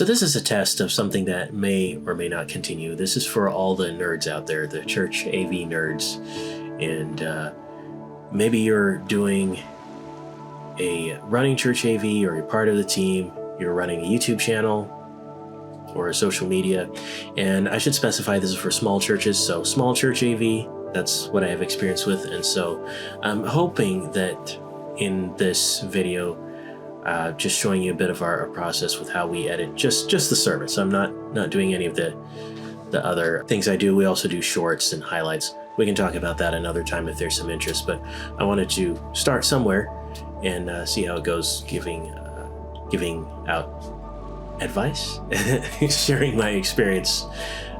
So this is a test of something that may or may not continue. This is for all the nerds out there, the church AV nerds. And maybe you're doing a running church AV, or you're part of the team, you're running a YouTube channel or a social media. And I should specify this is for small churches, so small church AV, that's what I have experience with. And so I'm hoping that in this video, just showing you a bit of our process with how we edit just the service. I'm not doing any of the other things I do. We also do shorts and highlights. We can talk about that another time if there's some interest, but I wanted to start somewhere and see how it goes, giving out advice, sharing my experience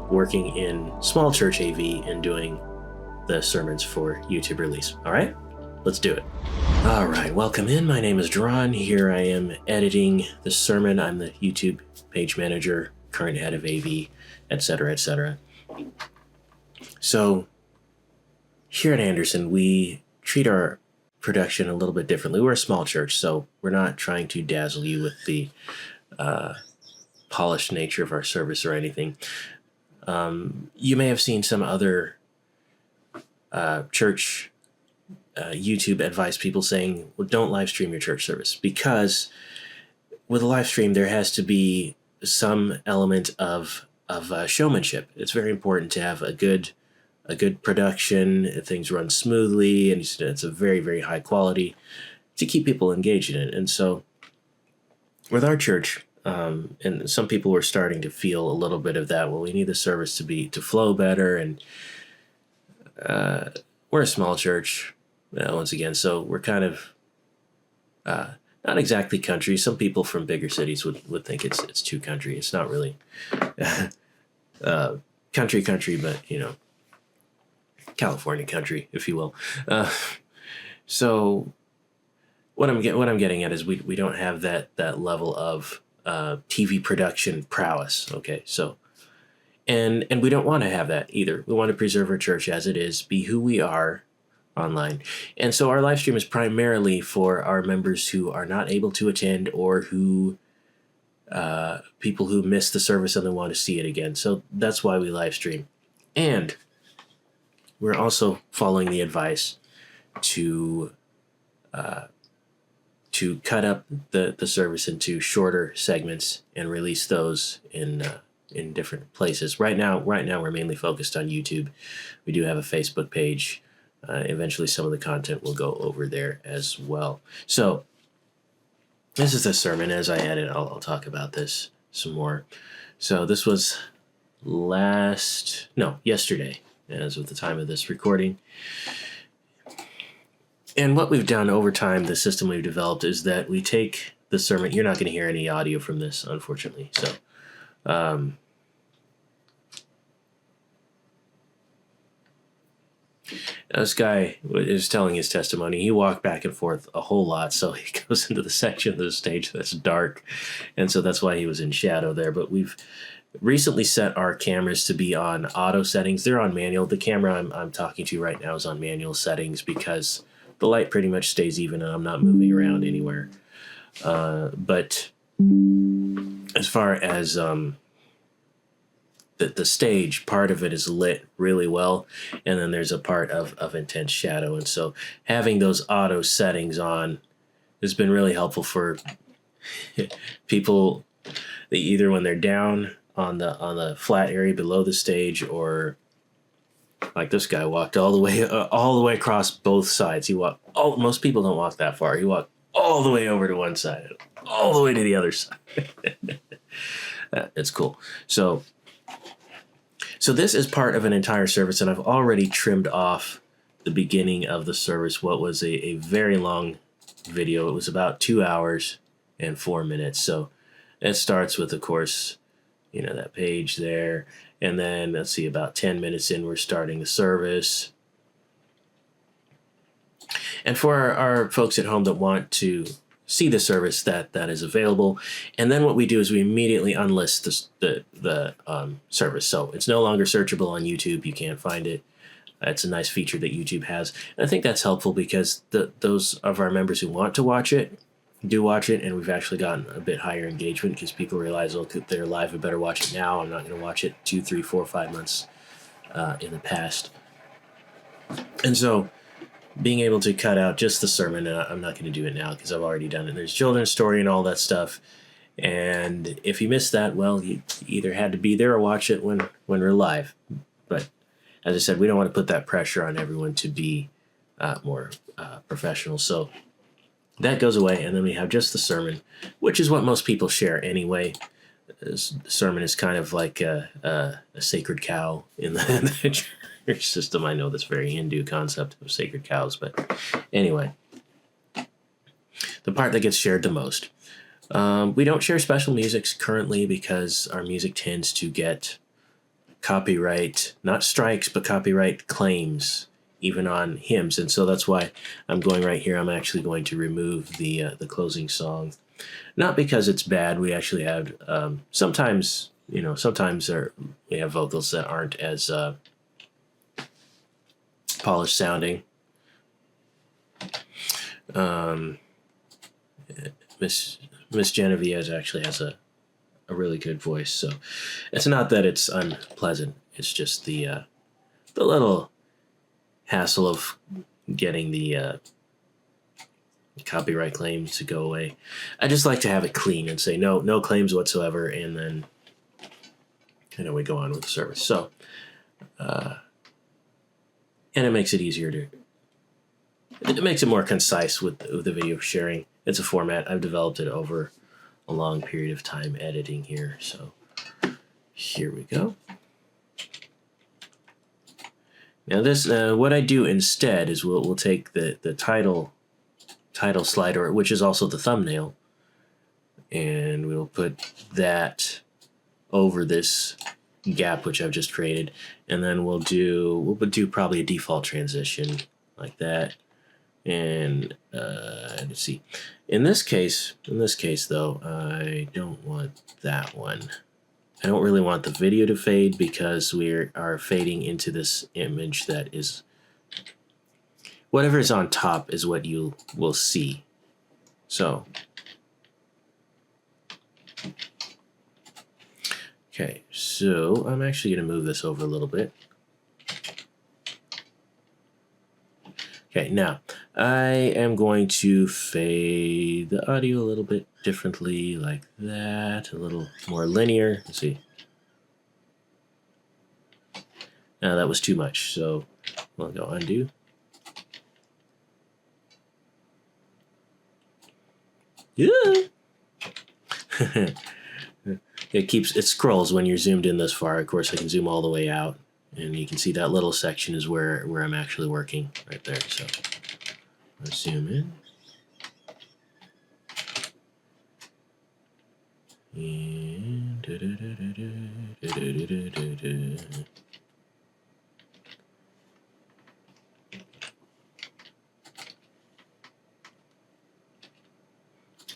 working in small church AV and doing the sermons for YouTube release. All right, let's do it. All right, welcome in. My name is Duran. Here I am editing the sermon. I'm the YouTube page manager, current head of AV, etc., etc. So here at Anderson, we treat our production a little bit differently. We're a small church, so we're not trying to dazzle you with the polished nature of our service or anything. You may have seen some other church YouTube advice people saying, well, don't live stream your church service, because with a live stream there has to be some element of showmanship. It's very important to have a good production, things run smoothly, and it's a very, very high quality to keep people engaged in it. And so with our church, and some people were starting to feel a little bit of that. Well, we need the service to flow better, and we're a small church, once again, so we're kind of not exactly country. Some people from bigger cities would think it's too country. It's not really country, but California country, if you will. So what I'm getting at is we don't have that level of TV production prowess. Okay, so and we don't want to have that either. We want to preserve our church as it is, be who we are online. And so our live stream is primarily for our members who are not able to attend, or who people who miss the service and they want to see it again. So that's why we live stream. And we're also following the advice to cut up the service into shorter segments and release those in different places. Right now we're mainly focused on YouTube. We do have a Facebook page. Eventually some of the content will go over there as well. So this is the sermon. As I edit, I'll talk about this some more. So this was yesterday, as of the time of this recording. And what we've done over time, the system we've developed, is that we take the sermon. You're not going to hear any audio from this, unfortunately. So this guy is telling his testimony. He walked back and forth a whole lot, so he goes into the section of the stage that's dark, and so that's why he was in shadow there. But we've recently set our cameras to be on auto settings. They're on manual. The camera I'm talking to right now is on manual settings because the light pretty much stays even and I'm not moving around anywhere. But as far as the stage, part of it is lit really well, and then there's a part of intense shadow. And so having those auto settings on has been really helpful for people that either when they're down on the flat area below the stage, or like this guy walked all the way across both sides. Most people don't walk that far. He walked all the way over to one side, all the way to the other side. It's cool. So this is part of an entire service, and I've already trimmed off the beginning of the service, what was a very long video. It was about 2 hours and 4 minutes. So it starts with, of course, that page there. And then, let's see, about 10 minutes in, we're starting the service. And for our folks at home that want to see the service, that is available. And then what we do is we immediately unlist the service. So it's no longer searchable on YouTube. You can't find it. It's a nice feature that YouTube has. And I think that's helpful because those of our members who want to watch it do watch it, and we've actually gotten a bit higher engagement because people realize, look, they're live, I better watch it now. I'm not going to watch it 2, 3, 4, 5 months in the past. And so being able to cut out just the sermon, and I'm not going to do it now because I've already done it. There's children's story and all that stuff. And if you missed that, well, you either had to be there or watch it when we're live. But as I said, we don't want to put that pressure on everyone to be more professional. So that goes away, and then we have just the sermon, which is what most people share anyway. The sermon is kind of like a sacred cow in the church system. I know this very Hindu concept of sacred cows, but anyway, the part that gets shared the most. We don't share special musics currently because our music tends to get copyright, not strikes, but copyright claims, even on hymns. And so that's why I'm going right here. I'm actually going to remove the closing song. Not because it's bad. We actually have, sometimes we have vocals that aren't as polished sounding. Miss Genevieve actually has a really good voice, so it's not that it's unpleasant. It's just the little hassle of getting the copyright claims to go away. I just like to have it clean and say no claims whatsoever, and then we go on with the service. So, and it makes it easier to. It makes it more concise with the video sharing. It's a format. I've developed it over a long period of time editing here. So here we go. Now this, what I do instead is we'll take the title slider, which is also the thumbnail, and we'll put that over this gap which I've just created, and then we'll do probably a default transition like that. And let's see. In this case though, I don't want that one. I don't really want the video to fade because we are fading into this image that is whatever is on top is what you will see. So, okay, so I'm actually going to move this over a little bit. Okay, now I am going to fade the audio a little bit differently, like that, a little more linear. Let's see. Now that was too much, so we'll go undo. Yeah. It scrolls when you're zoomed in this far. Of course, I can zoom all the way out. And you can see that little section is where I'm actually working right there. So let's zoom in. And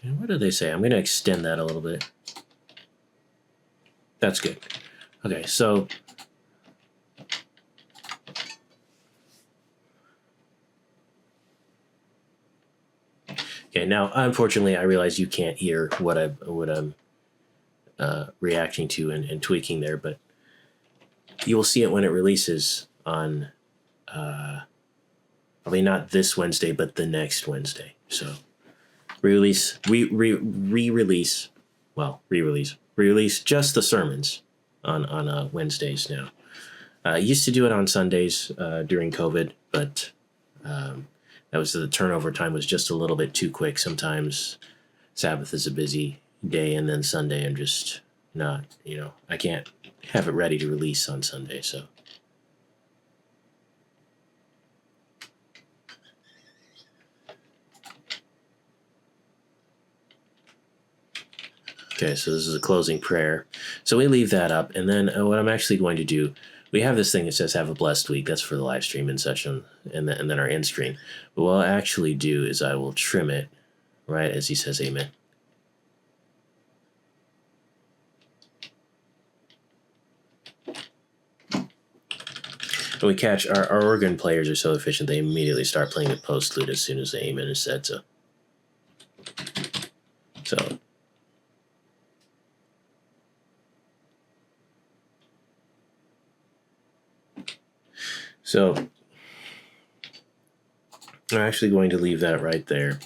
and what do they say? I'm going to extend that a little bit. That's good. Okay, so okay, now unfortunately I realize you can't hear what I'm reacting to and tweaking there, but you will see it when it releases on probably not this Wednesday, but the next Wednesday. So re-release just the sermons on Wednesdays now. I used to do it on Sundays during COVID, but that was the turnover time was just a little bit too quick. Sometimes Sabbath is a busy day, and then Sunday I'm just not, I can't have it ready to release on Sunday. So okay, so this is a closing prayer. So we leave that up, and then what I'm actually going to do, we have this thing that says "Have a blessed week." That's for the live stream and such, and then our end stream. But what I'll actually do is I will trim it right as he says "Amen." And we catch our organ players are so efficient they immediately start playing the postlude as soon as the "Amen" is said. So. So I'm actually going to leave that right there.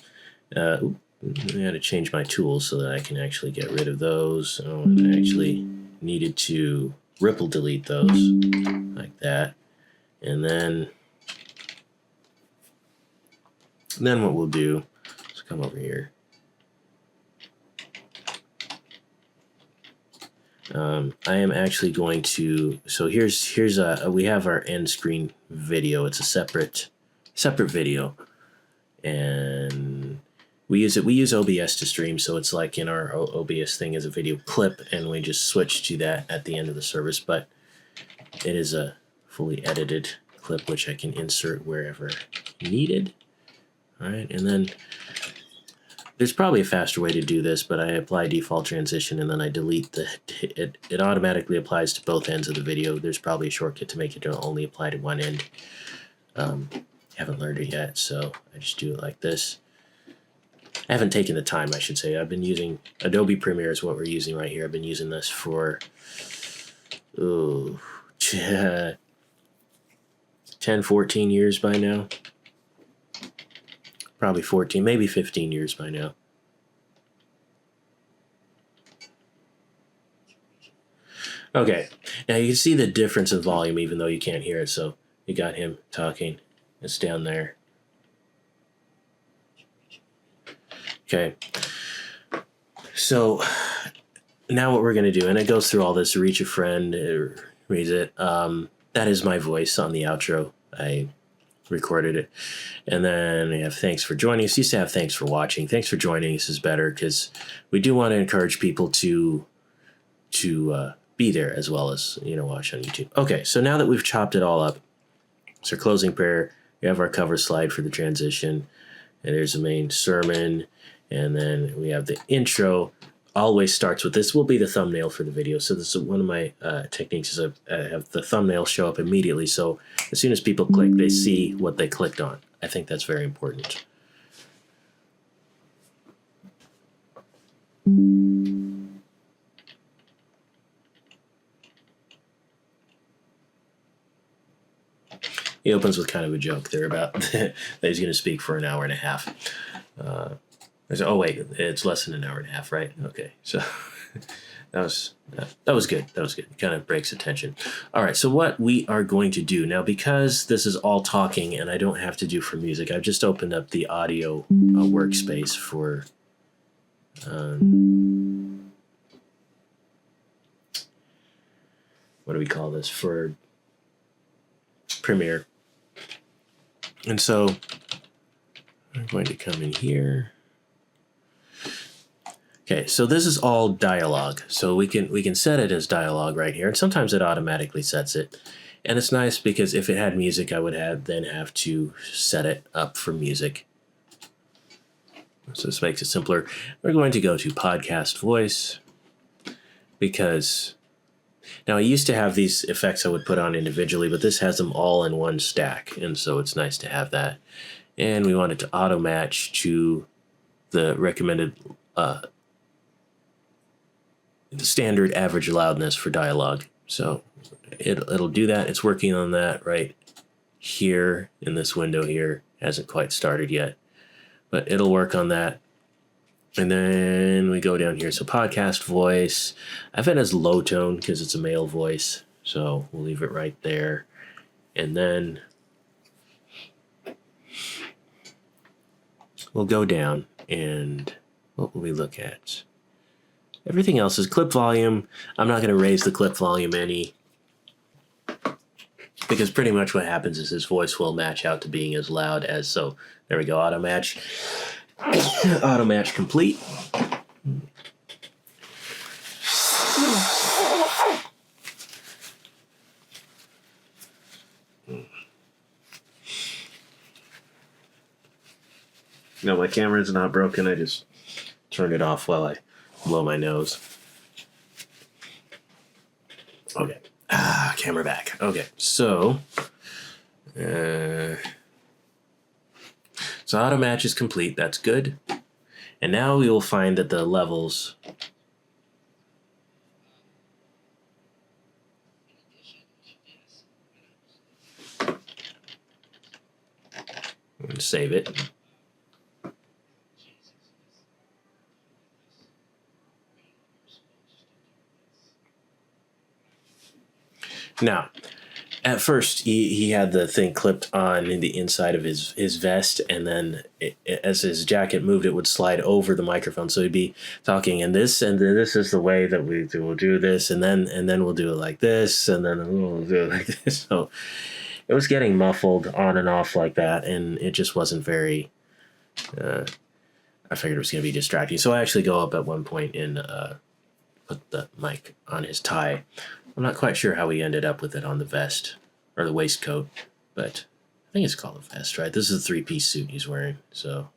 I got to change my tools so that I can actually get rid of those. Oh, and I actually needed to ripple delete those like that. And then what we'll do is come over here. I am actually going to, so here's we have our end screen video. It's a separate video, and we use OBS to stream, so it's like in our OBS thing is a video clip, and we just switch to that at the end of the service, but it is a fully edited clip which I can insert wherever needed. All right, and then there's probably a faster way to do this, but I apply default transition and then I delete it automatically applies to both ends of the video. There's probably a shortcut to make it only apply to one end. Haven't learned it yet, so I just do it like this. I haven't taken the time, I should say. I've been using Adobe Premiere is what we're using right here. I've been using this for 10, 14 years by now. Probably 14, maybe 15 years by now. Okay, now you can see the difference in volume even though you can't hear it. So you got him talking. It's down there. Okay. So now what we're going to do, and it goes through all this, reach a friend, reads it. That is my voice on the outro. I recorded it. And then we have thanks for joining us. Used to have thanks for watching. Thanks for joining us is better because we do want to encourage people to be there as well as, watch on YouTube. Okay, so now that we've chopped it all up, it's our closing prayer. We have our cover slide for the transition, and there's the main sermon, and then we have the intro. Always starts with this will be the thumbnail for the video. So this is one of my techniques is I have the thumbnail show up immediately. So as soon as people click, they see what they clicked on. I think that's very important. He opens with kind of a joke there about that he's going to speak for an hour and a half. Oh wait, it's less than an hour and a half, right? Okay, so that was good. That was good. It kind of breaks attention. All right, so what we are going to do now, because this is all talking and I don't have to do for music, I've just opened up the audio workspace for what do we call this, for Premiere. And so I'm going to come in here. Okay, so this is all dialogue. So we can set it as dialogue right here, and sometimes it automatically sets it. And it's nice because if it had music, I would then have to set it up for music. So this makes it simpler. We're going to go to podcast voice because now I used to have these effects I would put on individually, but this has them all in one stack, and so it's nice to have that. And we want it to auto match to the recommended the standard average loudness for dialogue. So it'll do that. It's working on that right here in this window here. Hasn't quite started yet, but it'll work on that. And then we go down here. So podcast voice, I've had it as low tone because it's a male voice. So we'll leave it right there. And then we'll go down and what will we look at? Everything else is clip volume. I'm not going to raise the clip volume any because pretty much what happens is his voice will match out to being as loud as, so there we go, auto match. Auto match complete. No, my camera's not broken. I just turned it off while I blow my nose. Okay. Camera back. Okay. So auto match is complete. That's good. And now we will find that the levels save it. Now, at first, he had the thing clipped on the inside of his vest, and then as his jacket moved, it would slide over the microphone. So he'd be talking, and this is the way that we'll do this, and then we'll do it like this, and then we'll do it like this. So it was getting muffled on and off like that, and it just wasn't very. I figured it was going to be distracting, so I actually go up at one point and put the mic on his tie. I'm not quite sure how he ended up with it on the vest or the waistcoat, but I think it's called a vest, right? This is a 3-piece suit he's wearing, so.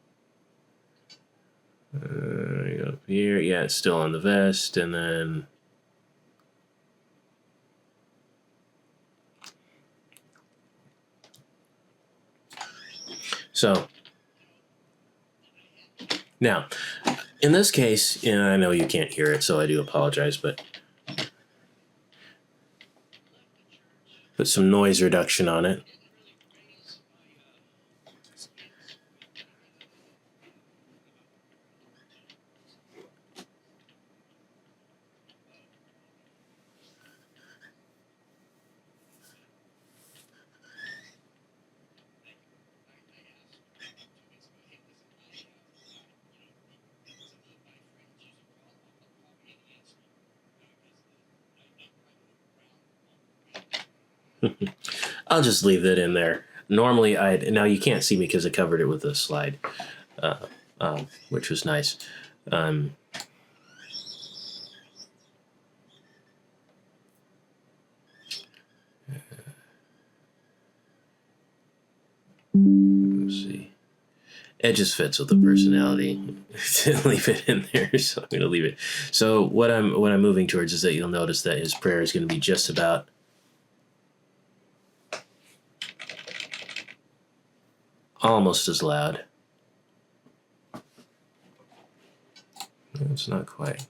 Up here, yeah, it's still on the vest, and then. So. Now, in this case, I know you can't hear it, so I do apologize, but. Put some noise reduction on it. I'll just leave it in there. Normally, now you can't see me because I covered it with a slide, which was nice. Let's see. It just fits with the personality to leave it in there, so I'm going to leave it. So what I'm moving towards is that you'll notice that his prayer is going to be just about almost as loud. It's not quite.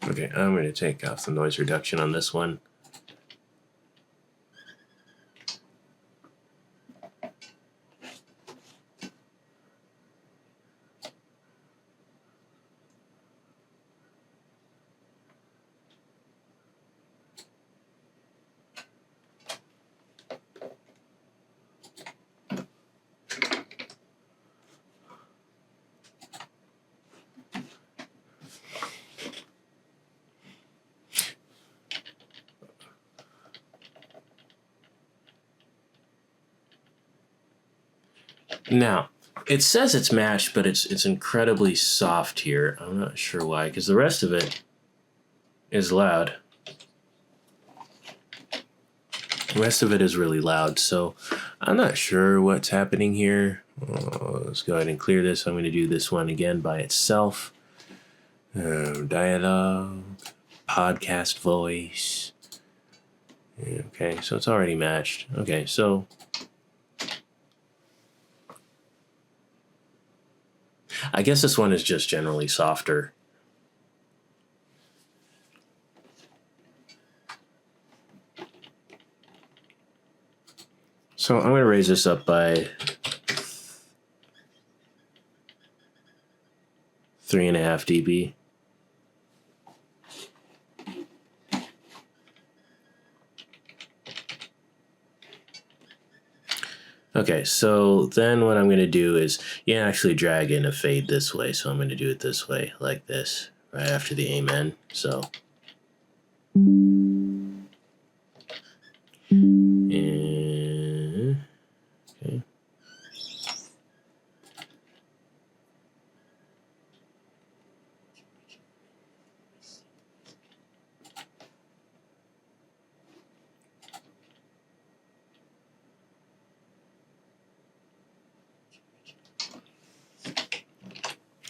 Okay, I'm going to take off the noise reduction on this one. Now, it says it's matched, but it's incredibly soft here. I'm not sure why, because the rest of it is loud. The rest of it is really loud, so I'm not sure what's happening here. Let's go ahead and clear this. I'm going to do this one again by itself. Dialogue, podcast voice. Okay, so it's already matched. Okay, so I guess this one is just generally softer. So I'm going to raise this up by 3.5 dB. Okay, so then what I'm going to do is, actually drag in a fade this way. So I'm going to do it this way, like this, right after the amen. So. Okay.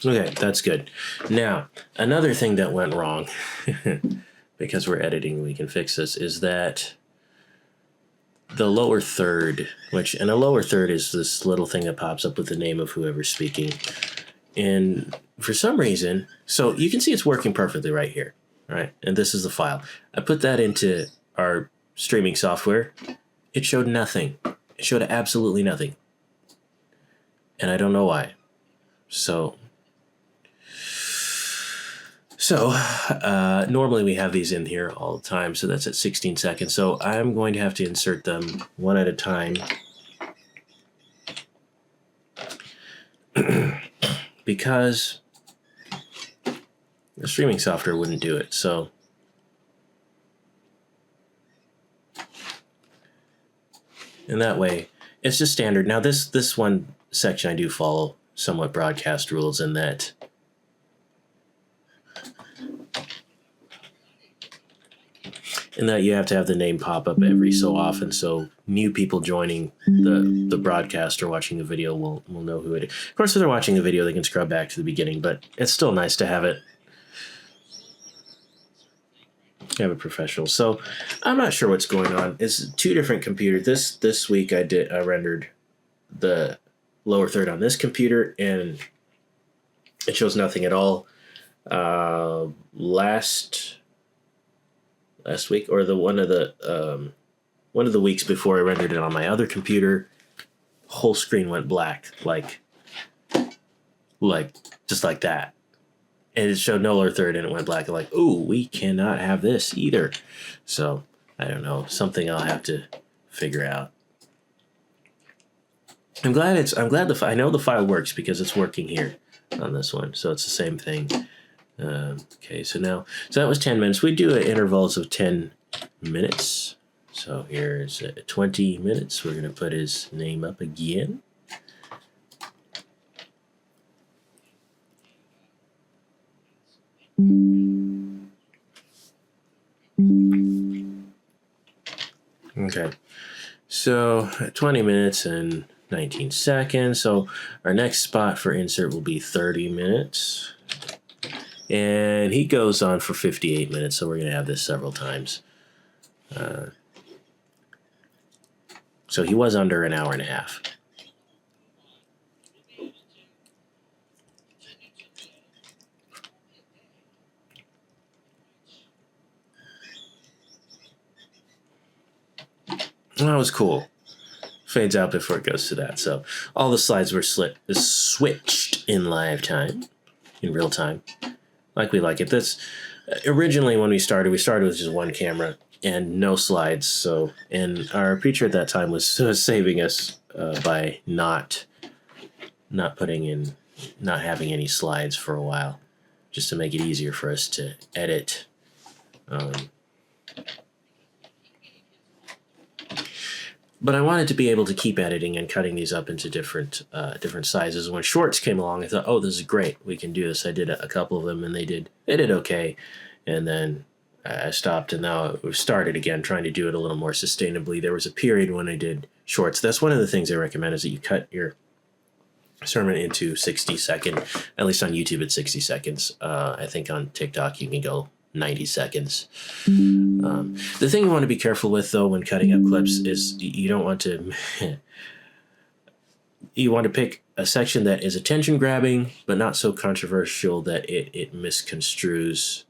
Okay, that's good. Now, another thing that went wrong, because we're editing, we can fix this, is that the lower third, and a lower third is this little thing that pops up with the name of whoever's speaking. And for some reason, so you can see it's working perfectly right here, right? And this is the file. I put that into our streaming software. it showed nothing. It showed absolutely nothing. And I don't know why. So normally we have these in here all the time, so that's at 16 seconds. So I'm going to have to insert them one at a time because the streaming software wouldn't do it. So in that way, it's just standard. Now this one section I do follow somewhat broadcast rules in that you have to have the name pop up every so often, so new people joining the broadcast or watching the video will know who it is. Of course, if they're watching the video, they can scrub back to the beginning, but it's still nice to have it professional. So I'm not sure what's going on. It's two different computers. This week I rendered the lower third on this computer, and it shows nothing at all. Last week, or one of the weeks before I rendered it on my other computer, whole screen went black, like just like that. And it showed no lower third, and it went black. I'm like, ooh, we cannot have this either. So I don't know, something I'll have to figure out. I know the file works because it's working here on this one, so it's the same thing. Okay, so that was 10 minutes. We do intervals of 10 minutes. So here's 20 minutes. We're going to put his name up again. Okay, so 20 minutes and 19 seconds. So our next spot for insert will be 30 minutes. And he goes on for 58 minutes, so we're going to have this several times. So he was under an hour and a half. That was cool. Fades out before it goes to that. So all the slides were switched in live time, in real time. Like we like it. This originally when we started with just one camera and no slides. So, and our preacher at that time was saving us by not having any slides for a while, just to make it easier for us to edit. But I wanted to be able to keep editing and cutting these up into different sizes. When shorts came along, I thought, oh, this is great. We can do this. I did a couple of them, and they did okay. And then I stopped, and now we've started again, trying to do it a little more sustainably. There was a period when I did shorts. That's one of the things I recommend, is that you cut your sermon into 60-second. At least on YouTube, it's 60 seconds. I think on TikTok, you can go 90 seconds. The thing you want to be careful with, though, when cutting up clips is you don't want to you want to pick a section that is attention grabbing but not so controversial that it misconstrues,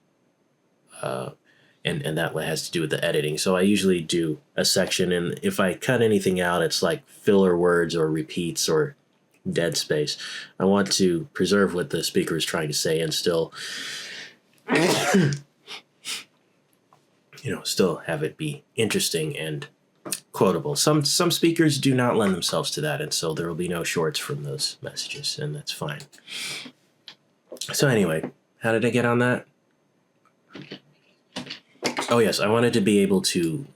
and that has to do with the editing. So I usually do a section, and if I cut anything out, it's like filler words or repeats or dead space. I want to preserve what the speaker is trying to say and still still have it be interesting and quotable. Some speakers do not lend themselves to that, and so there will be no shorts from those messages, and that's fine. So anyway, how did I get on that? Oh yes, I wanted to be able to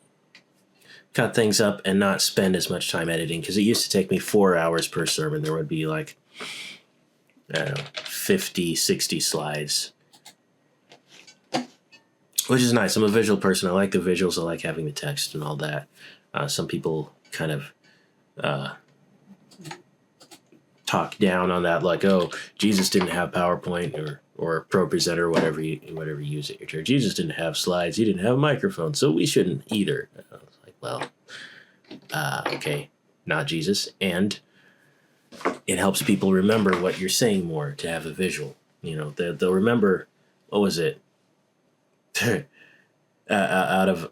cut things up and not spend as much time editing, because it used to take me 4 hours per sermon. There would be like, I don't know, 50, 60 slides, which is nice. I'm a visual person. I like the visuals. I like having the text and all that. Some people kind of talk down on that, like, oh, Jesus didn't have PowerPoint or ProPresenter, whatever you use at your church. Jesus didn't have slides. He didn't have a microphone, so we shouldn't either. I was like, well, okay, not Jesus. And it helps people remember what you're saying more to have a visual. They'll remember, what was it? Out of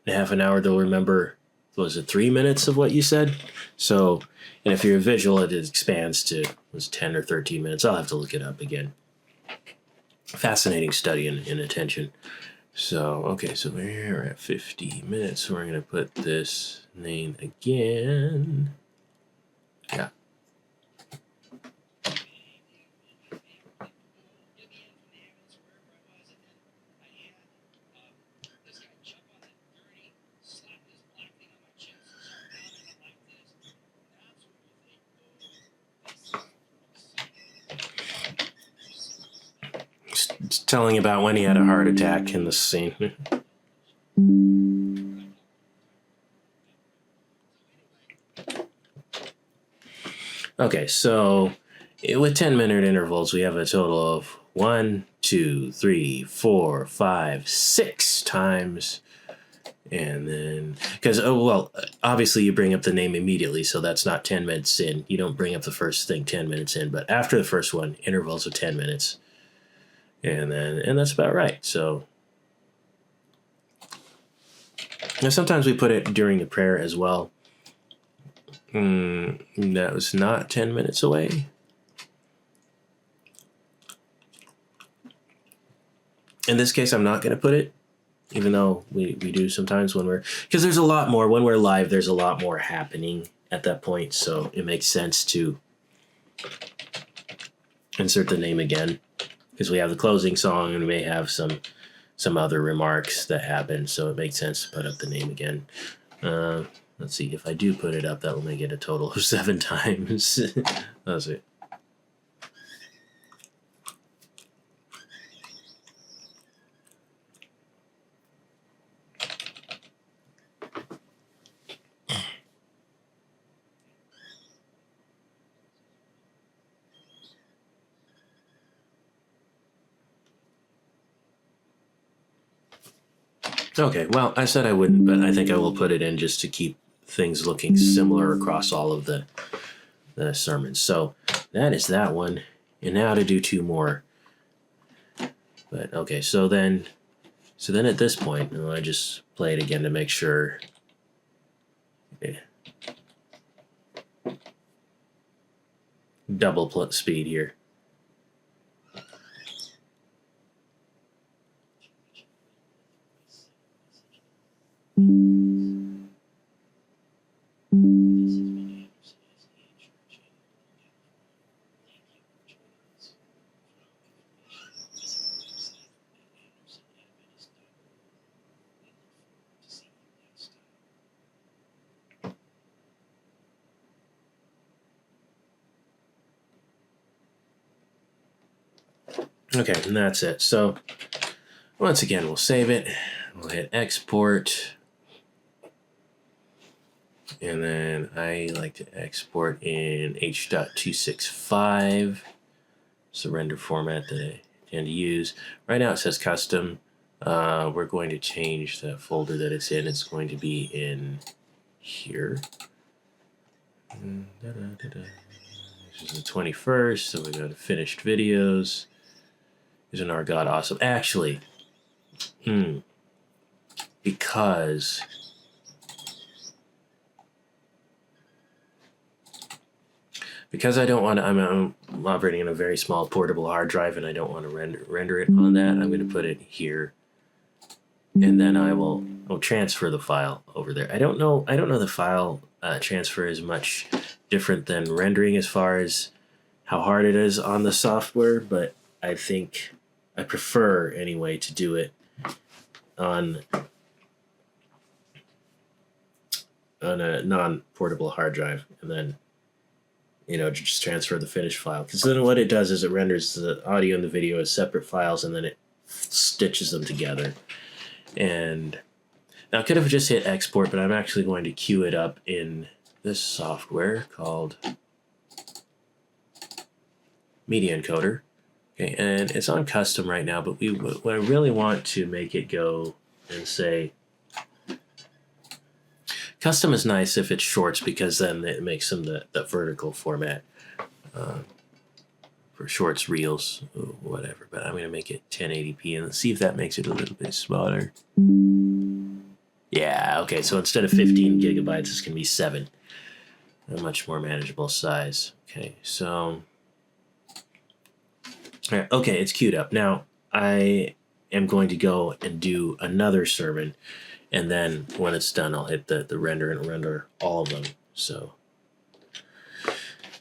half an hour, they'll remember was it 3 minutes of what you said? So, and if you're visual, it expands to was 10 or 13 minutes. I'll have to look it up again. Fascinating study in attention. So, okay, so we're at 50 minutes. So we're going to put this name again. Yeah. It's telling about when he had a heart attack in the scene. Okay, so with 10-minute intervals, we have a total of 1, 2, 3, 4, 5, 6 times. And then, because, obviously you bring up the name immediately, so that's not 10 minutes in. You don't bring up the first thing 10 minutes in, but after the first one, intervals of 10 minutes. And that's about right. So, now sometimes we put it during the prayer as well. That was not 10 minutes away. In this case, I'm not going to put it, even though we do sometimes because there's a lot more. When we're live, there's a lot more happening at that point, so it makes sense to insert the name again, because we have the closing song and we may have some other remarks that happen, so it makes sense to put up the name again. Let's see, if I do put it up, that will make it a total of 7 times. That's it. Okay, well, I said I wouldn't, but I think I will put it in just to keep things looking similar across all of the sermons. So that is that one. And now to do 2 more. But okay, so then at this point, I just play it again to make sure. Okay. Double speed here. Okay, and that's it. So once again, we'll save it. We'll hit export. And then I like to export in H.265. It's the render format that I tend to use. Right now it says custom. We're going to change the folder that it's in. It's going to be in here. This is the 21st, so we go to finished videos. Isn't our God awesome? Actually, because I don't want to, I'm operating in a very small portable hard drive, and I don't want to render it on that. I'm going to put it here, and then I'll transfer the file over there. I don't know the file transfer is much different than rendering as far as how hard it is on the software, but I think I prefer anyway to do it on a non-portable hard drive, and then just transfer the finished file, because then what it does is it renders the audio and the video as separate files, and then it stitches them together. And now I could have just hit export, but I'm actually going to queue it up in this software called Media Encoder. Okay, and it's on custom right now, but I really want to make it go and say custom is nice if it's shorts, because then it makes them the vertical format for shorts, reels, whatever. But I'm going to make it 1080p and see if that makes it a little bit smaller. Yeah, okay, so instead of 15 gigabytes, it's going to be 7. A much more manageable size. Okay, so... Okay, it's queued up. Now, I am going to go and do another sermon, and then when it's done, I'll hit the render and render all of them. So,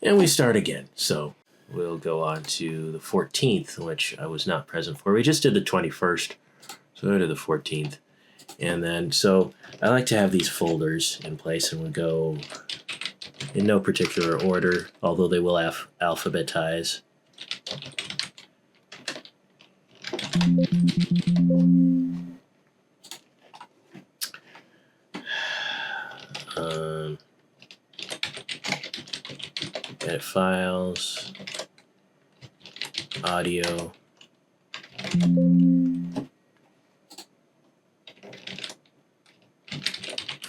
and we start again. So we'll go on to the 14th, which I was not present for. We just did the 21st, so go to the 14th. And then, so I like to have these folders in place, and we'll go in no particular order, although they will alphabetize. Edit files, audio,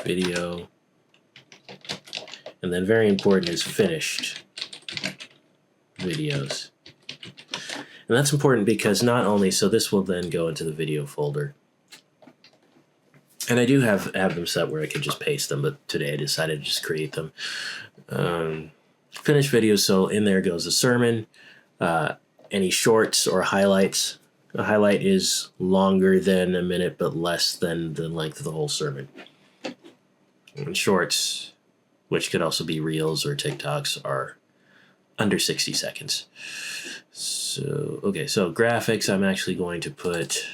video, and then very important is finished videos. And that's important because not only, so this will then go into the video folder. And I do have them set where I could just paste them, but today I decided to just create them. Finished videos, so in there goes the sermon, any shorts or highlights. A highlight is longer than a minute, but less than the length of the whole sermon. And shorts, which could also be reels or TikToks, are under 60 seconds. So, okay, so graphics, I'm actually going to put...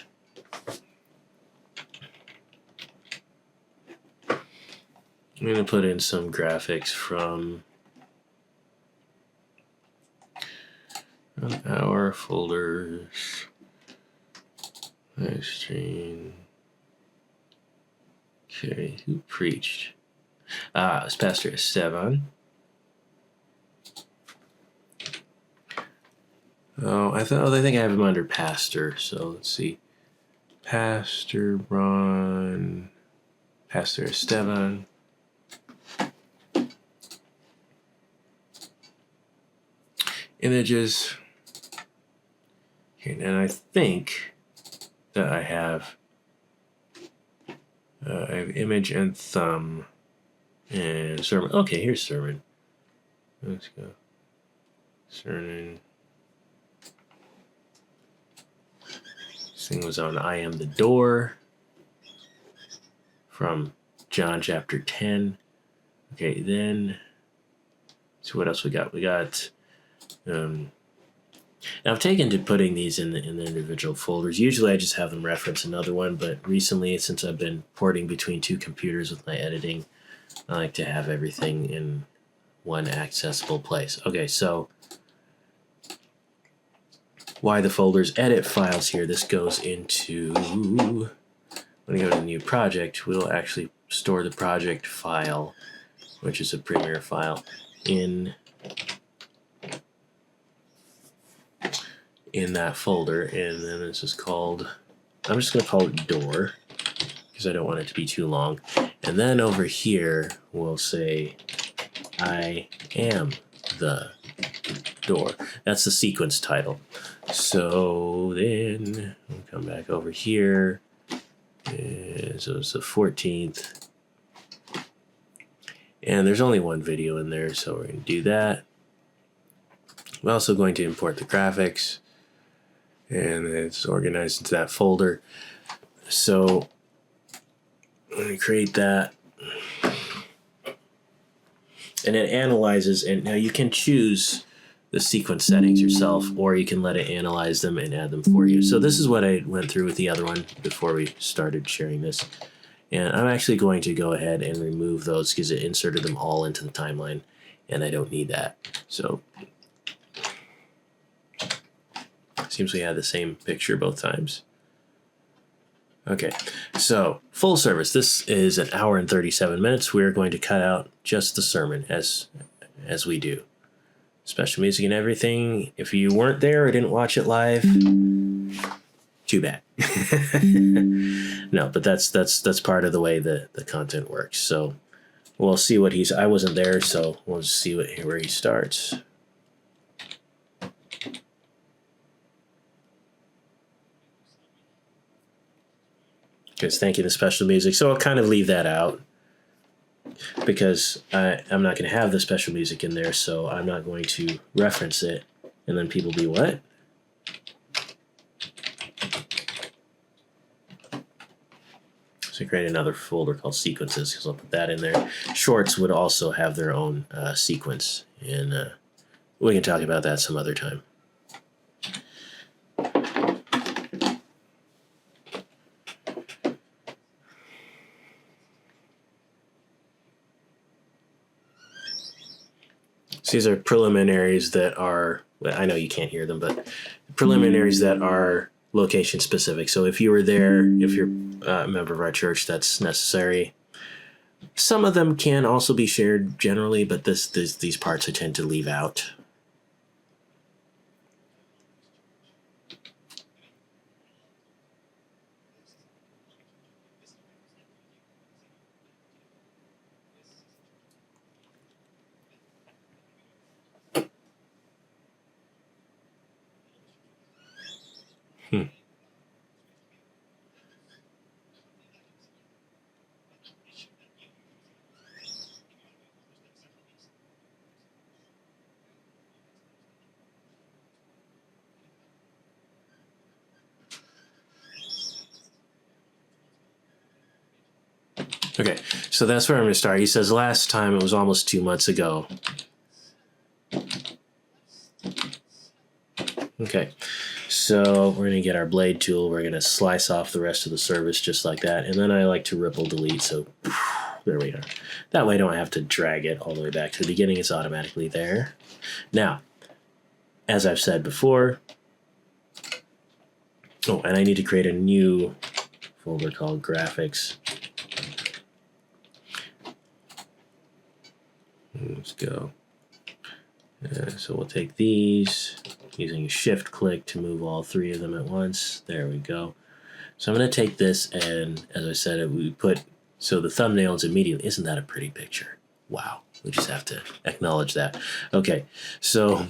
I'm going to put in some graphics from our folders. Live stream. Okay, who preached? It's Pastor Esteban. Oh, I think I have him under pastor. So let's see. Pastor Ron, Pastor Esteban. Images. Okay, and I think that I have image and thumb and sermon. Okay, here's sermon. Let's go. Sermon. This thing was on I Am the Door from John chapter 10. Okay, then see what else we got. We got now I've taken to putting these in the individual folders. Usually I just have them reference another one, but recently, since I've been porting between 2 computers with my editing, I like to have everything in one accessible place. Okay, so why the folders? Edit files here. This goes into, when we go to the new project, we'll actually store the project file, which is a Premiere file, in that folder, and then this is called, I'm just going to call it door because I don't want it to be too long. And then over here we'll say I am the door. That's the sequence title. So then we'll come back over here. And so it's the 14th. And there's only one video in there, so we're going to do that. I'm also going to import the graphics, and it's organized into that folder. So I'm going to create that. And it analyzes, and now you can choose the sequence settings yourself, or you can let it analyze them and add them for you. So this is what I went through with the other one before we started sharing this. And I'm actually going to go ahead and remove those because it inserted them all into the timeline, and I don't need that. So seems we had the same picture both times. Okay, so full service. This is an hour and 37 minutes. We're going to cut out just the sermon as we do. Special music and everything. If you weren't there or didn't watch it live, too bad. No, but that's part of the way the content works. So we'll see what I wasn't there, so we'll just see where he starts. Because thanking the special music. So I'll kind of leave that out because I'm not going to have the special music in there, so I'm not going to reference it. And then people be, what? So create another folder called sequences because I'll put that in there. Shorts would also have their own sequence, and we can talk about that some other time. So these are preliminaries that are, well, I know you can't hear them, but preliminaries that are location specific. So if you were there, if you're a member of our church, that's necessary. Some of them can also be shared generally, but these parts I tend to leave out. Okay, so that's where I'm going to start. He says last time it was almost 2 months ago. Okay, so we're going to get our blade tool. We're going to slice off the rest of the service just like that. And then I like to ripple delete. So there we are. That way I don't have to drag it all the way back to the beginning. It's automatically there. Now, as I've said before, oh, and I need to create a new folder called graphics. Let's go. So we'll take these using a shift click to move all three of them at once. There we go. So I'm going to take this, and as I said, we put, so the thumbnail is immediately, isn't that a pretty picture? Wow. We just have to acknowledge that. Okay. So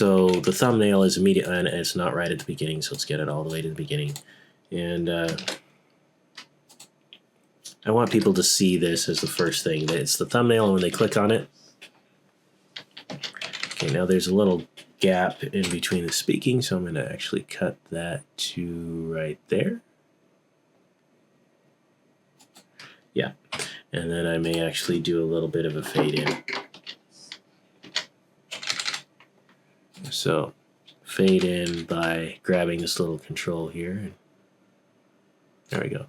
the thumbnail is immediate, and it's not right at the beginning. So let's get it all the way to the beginning. And I want people to see this as the first thing. It's the thumbnail, and when they click on it. Okay, now there's a little gap in between the speaking, so I'm going to actually cut that to right there. Yeah, and then I may actually do a little bit of a fade in. So fade in by grabbing this little control here. There we go.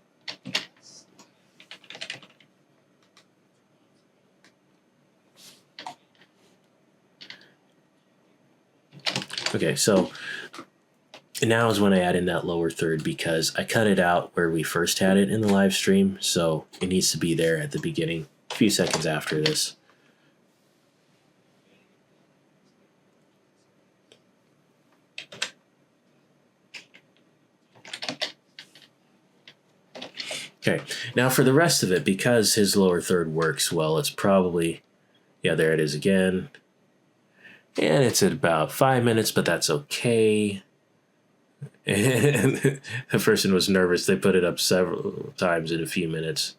Okay, so now is when I add in that lower third because I cut it out where we first had it in the live stream, so it needs to be there at the beginning, a few seconds after this. Okay, now for the rest of it, because his lower third works well, it's probably, yeah, there it is again. And it's at about 5 minutes, but that's okay. And the person was nervous. They put it up several times in a few minutes.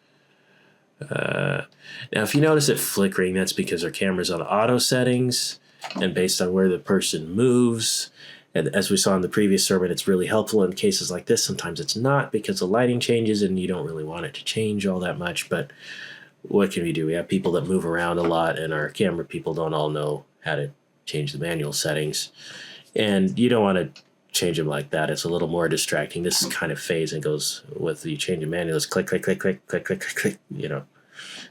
Now, if you notice it flickering, that's because our camera's on auto settings, and based on where the person moves, and as we saw in the previous sermon, it's really helpful in cases like this. Sometimes it's not because the lighting changes and you don't really want it to change all that much, but what can we do? We have people that move around a lot, and our camera people don't all know how to change the manual settings, and you don't want to change them like that. It's a little more distracting. This kind of fades and goes with the change of manual. It's click, click, click, click, click, click, click, click, you know.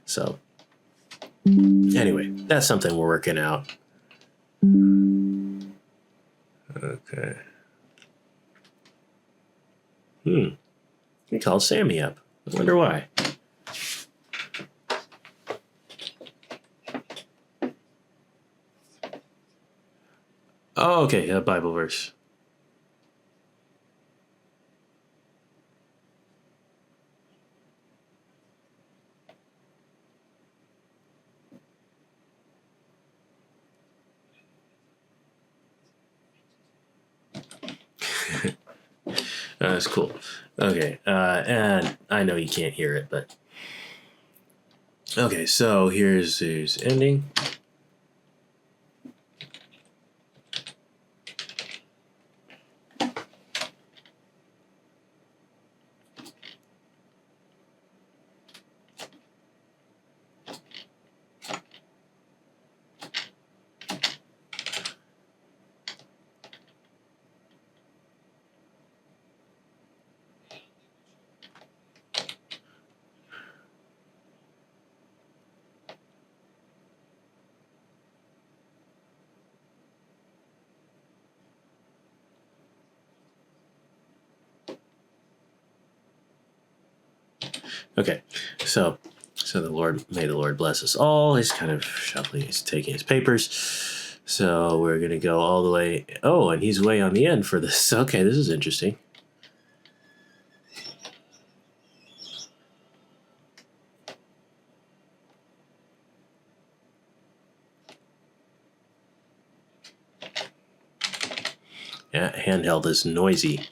So anyway, that's something we're working out. Okay. We called Sammy up. I wonder why. Oh, okay, a Bible verse. That's cool. Okay, and I know you can't hear it, but okay. So here's ending. Okay, so may the Lord bless us all. He's kind of shuffling. He's taking his papers. So we're gonna go all the way. Oh, and he's way on the end for this. Okay, this is interesting. Yeah, handheld is noisy.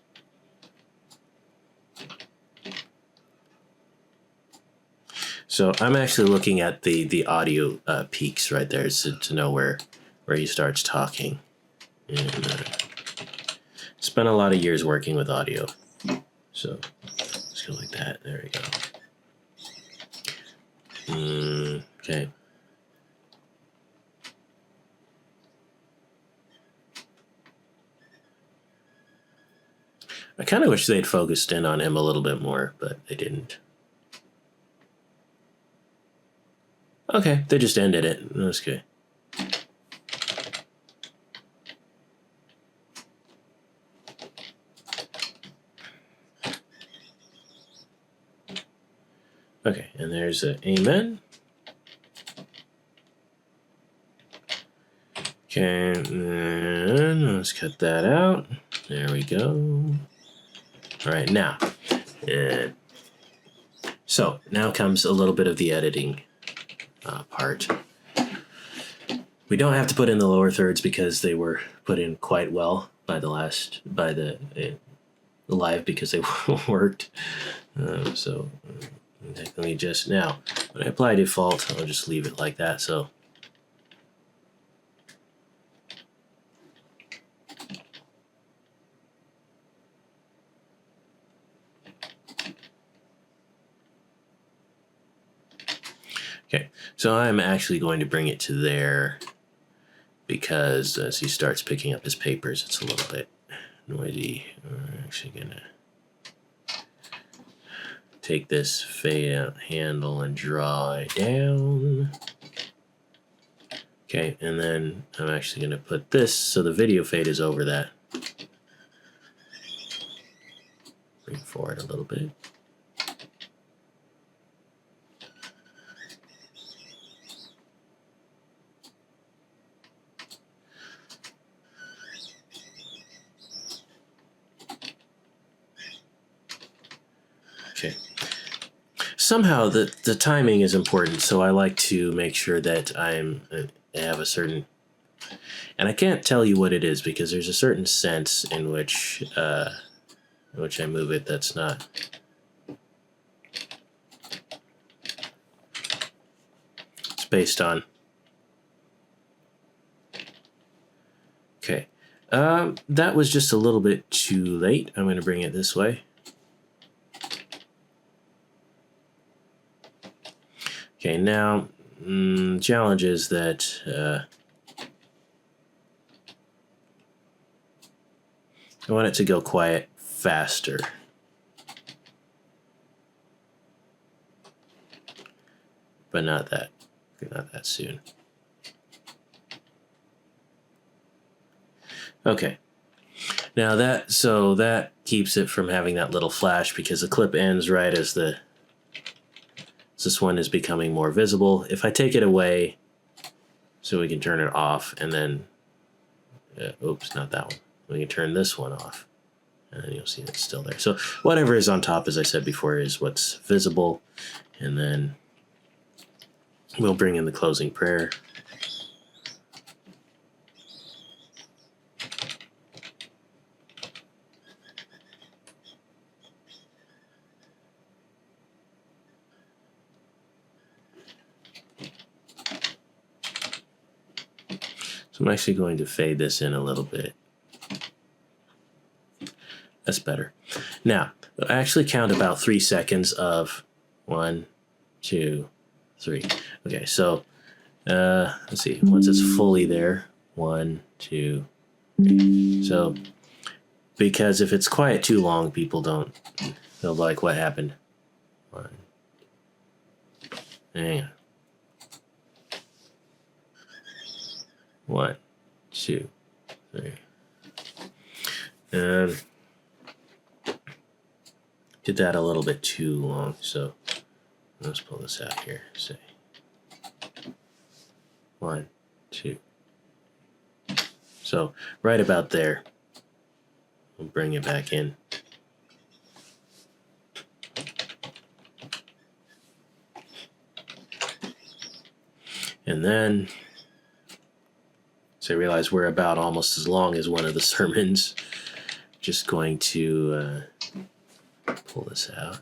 So I'm actually looking at the audio peaks right there to know where he starts talking. And spent a lot of years working with audio, so just go like that. There we go. Okay. I kind of wish they'd focused in on him a little bit more, but they didn't. Okay, they just ended it. That's good. Okay, and there's a amen. Okay, and let's cut that out. There we go. All right, now. So now comes a little bit of the editing part. We don't have to put in the lower thirds because they were put in quite well by the live because they worked. So technically just now, when I apply default, I'll just leave it like that. So okay, so I'm actually going to bring it to there because as he starts picking up his papers, it's a little bit noisy. We're actually gonna take this fade out handle and draw it down. Okay, and then I'm actually gonna put this so the video fade is over that. Bring forward a little bit. Okay. Somehow the timing is important, so I like to make sure that I have a certain, and I can't tell you what it is because there's a certain sense in which I move it that's not. It's based on. Okay. That was just a little bit too late. I'm going to bring it this way. Okay, now, challenge is that I want it to go quiet faster. But not that soon. Okay. Now that keeps it from having that little flash because the clip ends right as this one is becoming more visible. If I take it away, so we can turn it off, and then, oops, not that one. We can turn this one off, and then you'll see it's still there. So whatever is on top, as I said before, is what's visible, and then we'll bring in the closing prayer. I'm actually going to fade this in a little bit. That's better. Now, I actually count about 3 seconds of 1, 2, 3. Okay, so let's see. Once it's fully there, 1, 2, 3. So, because if it's quiet too long, they'll be like, what happened? 1. Hang on. 1, 2, 3. Did that a little bit too long, so let's pull this out here. Say 1, 2. So right about there. We'll bring it back in. And then, so I realize we're about almost as long as one of the sermons. Just going to pull this out.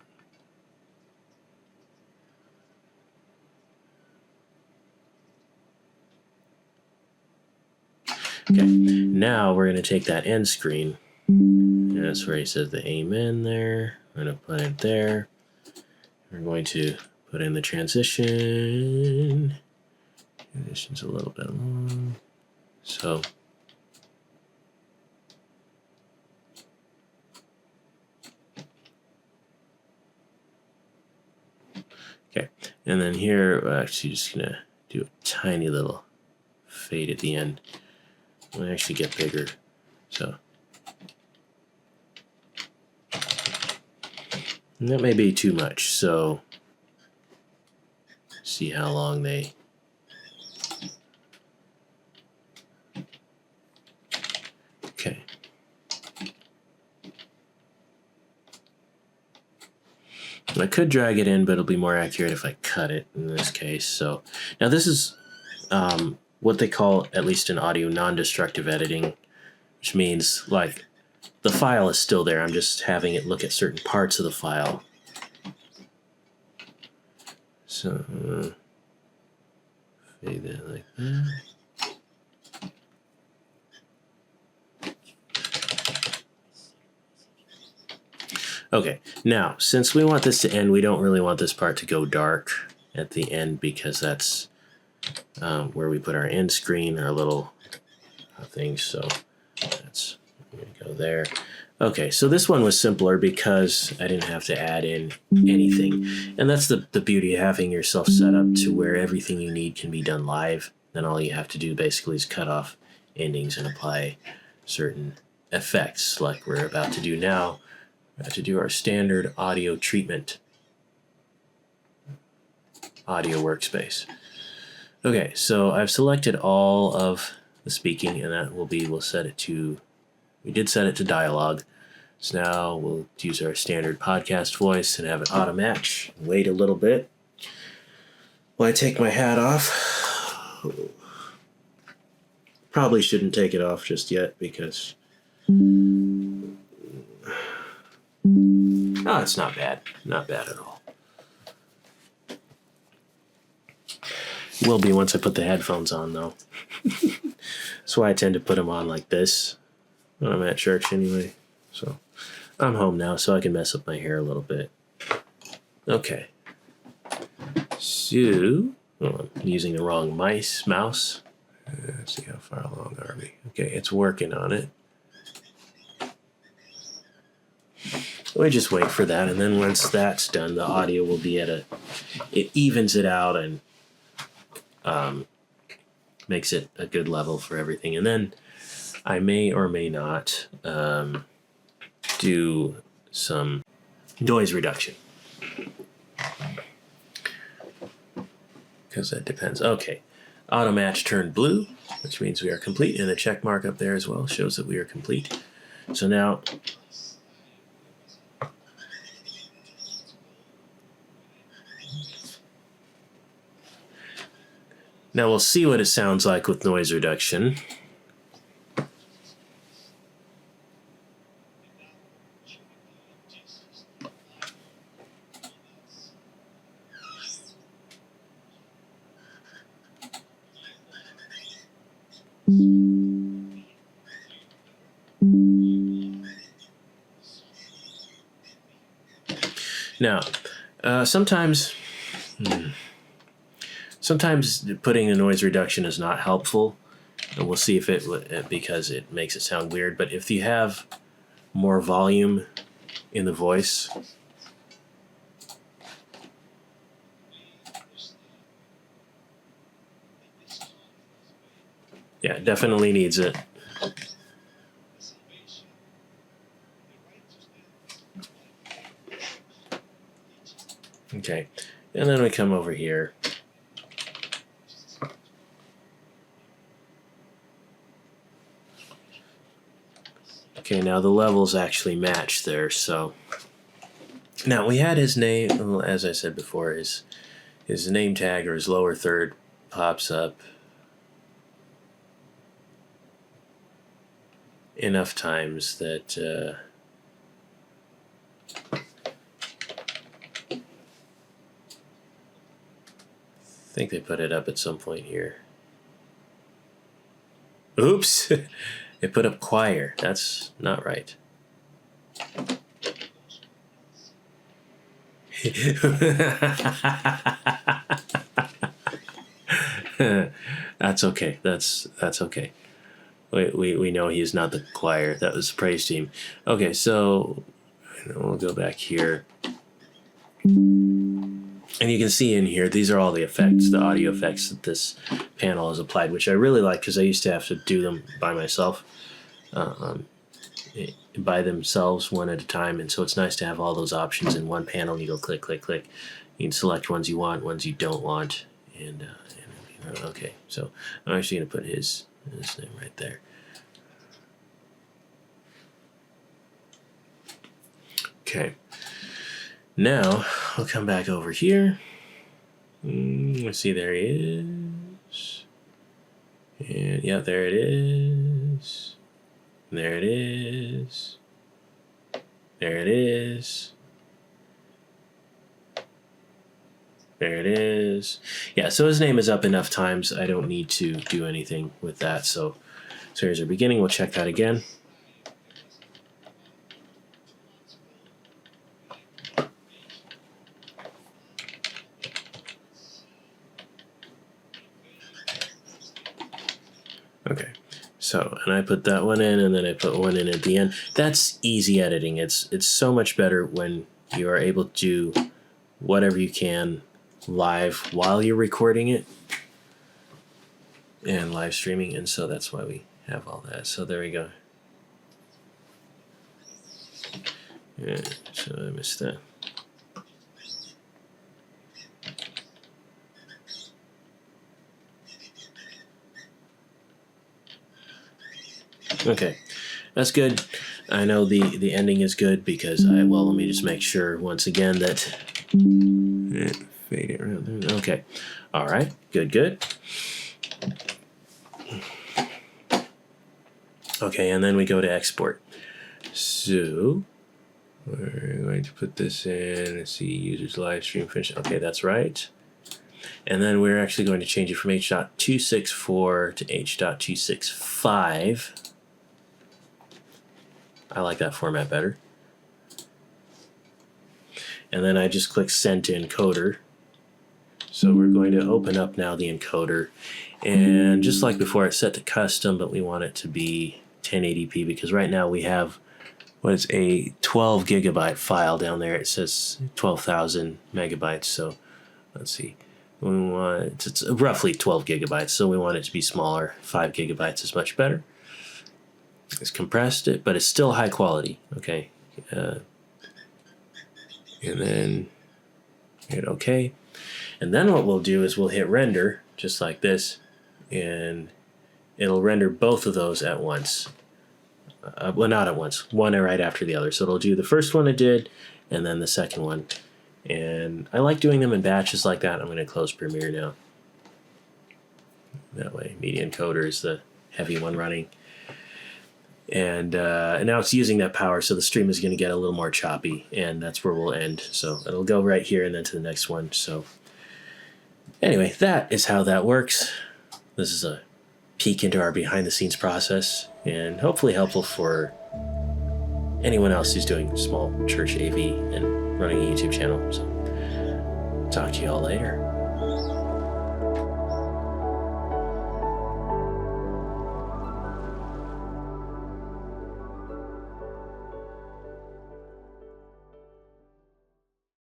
Okay, now we're going to take that end screen. And that's where he says the amen there. We're going to put it there. We're going to put in the transition. Transition's a little bit long. So, okay, and then here, we're actually just going to do a tiny little fade at the end. We'll actually get bigger. So, and that may be too much. So, see how long they. Okay. I could drag it in, but it'll be more accurate if I cut it in this case. So now this is what they call, at least in audio, non-destructive editing, which means like the file is still there. I'm just having it look at certain parts of the file. So fade that like that. Okay, now, since we want this to end, we don't really want this part to go dark at the end because that's where we put our end screen, our little thing, so that's going to go there. Okay, so this one was simpler because I didn't have to add in anything. And that's the beauty of having yourself set up to where everything you need can be done live. Then all you have to do basically is cut off endings and apply certain effects like we're about to do now. To do our standard audio treatment. Audio workspace. Okay, so I've selected all of the speaking, and that will be, we did set it to dialogue. So now we'll use our standard podcast voice and have it auto match. Wait a little bit while I take my hat off. Probably shouldn't take it off just yet because oh, it's not bad. Not bad at all. Will be once I put the headphones on, though. That's why I tend to put them on like this when I'm at church anyway. So I'm home now, so I can mess up my hair a little bit. Okay. So, I'm using the wrong mouse. Let's see how far along are we. Okay, it's working on it. We just wait for that, and then once that's done, the audio will be it evens it out and makes it a good level for everything. And then I may or may not do some noise reduction. Because that depends. Okay, auto match turned blue, which means we are complete, and the check mark up there as well shows that we are complete. So now we'll see what it sounds like with noise reduction. Now, sometimes putting a noise reduction is not helpful, and we'll see if because it makes it sound weird. But if you have more volume in the voice, yeah, it definitely needs it. Okay, and then we come over here. Okay, now the levels actually match there, so now we had his name, as I said before, his name tag or his lower third pops up enough times that I think they put it up at some point here. Oops! They put up choir. That's not right. That's okay. That's okay. We know he's not the choir. That was the praise team. Okay, so we'll go back here. And you can see in here, these are all the effects, the audio effects that this panel has applied, which I really like because I used to have to do them by myself, by themselves one at a time. And so it's nice to have all those options in one panel. You go click, click, click. You can select ones you want, ones you don't want. And okay, so I'm actually going to put his name right there. Okay. Now, I'll come back over here. Let's see, there he is. And yeah, there it is. There it is. There it is. There it is. Yeah, so his name is up enough times. I don't need to do anything with that. So here's our beginning. We'll check that again. Okay, so, and I put that one in, and then I put one in at the end. That's easy editing. It's so much better when you are able to do whatever you can live while you're recording it and live streaming, and so that's why we have all that. So there we go. Yeah, so I missed that. Okay, that's good. I know the ending is good because let me just make sure once again that fade it around. Okay, all right, good. Okay, and then we go to export. So we're going to put this in. Let's see, users live stream finish. Okay, that's right. And then we're actually going to change it from H.264 to H.265. I like that format better. And then I just click send to encoder. So we're going to open up now the encoder. And just like before, it's set to custom, but we want it to be 1080p because right now we have what is a 12 gigabyte file down there. It says 12,000 megabytes. So let's see. We want it's roughly 12 gigabytes, so we want it to be smaller. 5 gigabytes is much better. It's compressed it, but it's still high quality. Okay, and then hit OK, and then what we'll do is we'll hit render just like this, and it'll render both of those at once. Well, not at once. One right after the other. So it'll do the first one it did, and then the second one. And I like doing them in batches like that. I'm going to close Premiere now. That way, Media Encoder is the heavy one running. And now it's using that power, so the stream is going to get a little more choppy, and that's where we'll end. So it'll go right here and then to the next one. So anyway, that is how that works. This is a peek into our behind-the-scenes process, and hopefully helpful for anyone else who's doing small church AV and running a YouTube channel. So talk to you all later.